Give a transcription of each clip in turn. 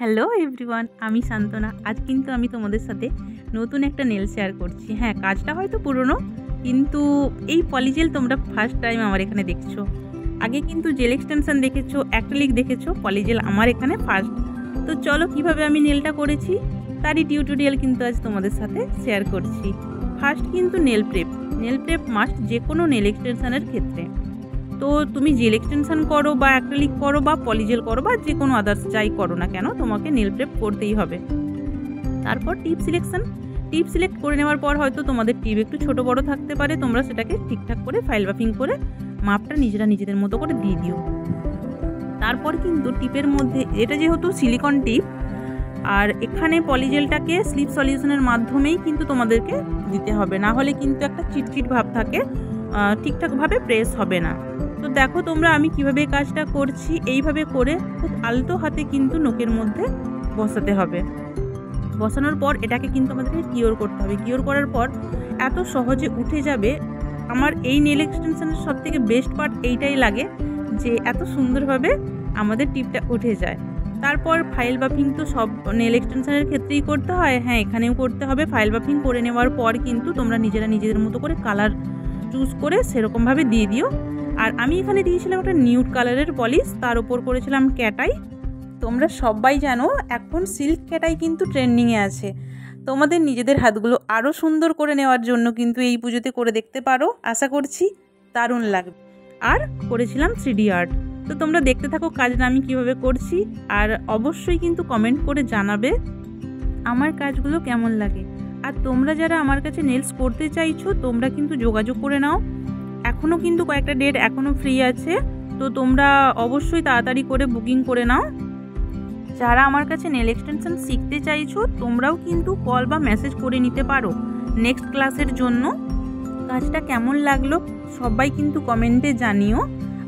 Hello everyone, আমি শান্তনা। আজ কিন্তু আমি তোমাদের সাথে নতুন একটা নেল শেয়ার করছি। হ্যাঁ, কাজটা হয়তো পুরনো, কিন্তু এই পলিজেল তোমরা ফার্স্ট টাইম আমার এখানে দেখছো। আগে কিন্তু জেল এক্সটেনশন দেখেছো, অ্যাক্রিলিক দেখেছো, পলিজেল আমার এখানে ফার্স্ট। তো চলো কিভাবে আমি নেলটা করেছি তারই টিউটোরিয়াল কিন্তু আজ তোমাদের সাথে শেয়ার করছি। ফার্স্ট কিন্তু নেল প্রেপ মাস্ট যে কোনো নেল এক্সটেনশনের ক্ষেত্রে। তো তুমি জেল এক্সটেনশন করো বা অ্যাক্রিলিক করো বা পলিজেল করো বা যে কোনো আদার্স যাই করো না কেন, তোমাকে নেল প্রেপ করতেই হবে। তারপর টিপ সিলেক্ট করে নেওয়ার পর হয়তো তোমাদের টিপ একটু ছোট বড় থাকতে পারে, তোমরা সেটাকে ঠিকঠাক করে ফাইল বাফিং করে মাপটা নিজেদের মতো করে দিয়ে দিও। তারপর কিন্তু টিপের মধ্যে, এটা যেহেতু সিলিকন টিপ আর এখানে পলিজেলটাকে স্লিপ সলিউশনের মাধ্যমেই কিন্তু তোমাদেরকে দিতে হবে, না হলে কিন্তু একটা চিটচিট ভাব থাকে, ঠিকঠাকভাবে প্রেস হবে না। তো দেখো তোমরা আমি কিভাবে কাজটা করছি। এইভাবে করে খুব আলতো হাতে কিন্তু নোকের মধ্যে বসাতে হবে। বসানোর পর এটাকে কিন্তু আমাদেরকে কিওর করতে হবে। কিওর করার পর এত সহজে উঠে যাবে। আমার এই নেল এক্সটেনশনের সবথেকে বেস্ট পার্ট এইটাই লাগে যে এত সুন্দরভাবে আমাদের টিপটা উঠে যায়। তারপর ফাইল বাফিং তো সব নেল এক্সটেনশনের ক্ষেত্রেই করতে হয়, হ্যাঁ এখানেও করতে হবে। ফাইল বাফিং করে নেওয়ার পর কিন্তু তোমরা নিজেদের মতো করে কালার চুজ করে সেরকমভাবে দিয়ে দিও। আর আমি এখানে দিয়েছিলাম একটা নিউড কালারের পলিশ, তার উপর করেছিলাম ক্যাটাই। তোমরা সবাই জানো এখন সিল্ক ক্যাটাই কিন্তু ট্রেন্ডিংয়ে আছে। তোমাদের নিজেদের হাতগুলো আরও সুন্দর করে নেওয়ার জন্য কিন্তু এই পুজোতে করে দেখতে পারো, আশা করছি দারুণ লাগবে। আর করেছিলাম 3D আর্ট। তো তোমরা দেখতে থাকো কাজটা আমি কিভাবে করছি, আর অবশ্যই কিন্তু কমেন্ট করে জানাবে আমার কাজগুলো কেমন লাগে। আর তোমরা যারা আমার কাছে নেলস করতে চাইছো তোমরা কিন্তু যোগাযোগ করে নাও। এখনও কিন্তু কয়েকটা ডেট এখনও ফ্রি আছে, তো তোমরা অবশ্যই তাড়াতাড়ি করে বুকিং করে নাও। যারা আমার কাছে নেল এক্সটেনশন শিখতে চাইছো তোমরাও কিন্তু কল বা মেসেজ করে নিতে পারো নেক্সট ক্লাসের জন্য। কাজটা কেমন লাগলো সবাই কিন্তু কমেন্টে জানিও।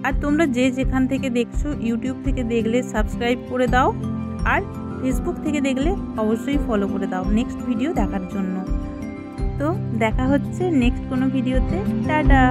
আর তোমরা যে যেখান থেকে দেখছো, ইউটিউব থেকে দেখলে সাবস্ক্রাইব করে দাও, আর ফেসবুক থেকে দেখলে অবশ্যই ফলো করে দাও নেক্সট ভিডিও দেখার জন্য। তো দেখা হচ্ছে নেক্সট কোনো ভিডিওতে। টাটা।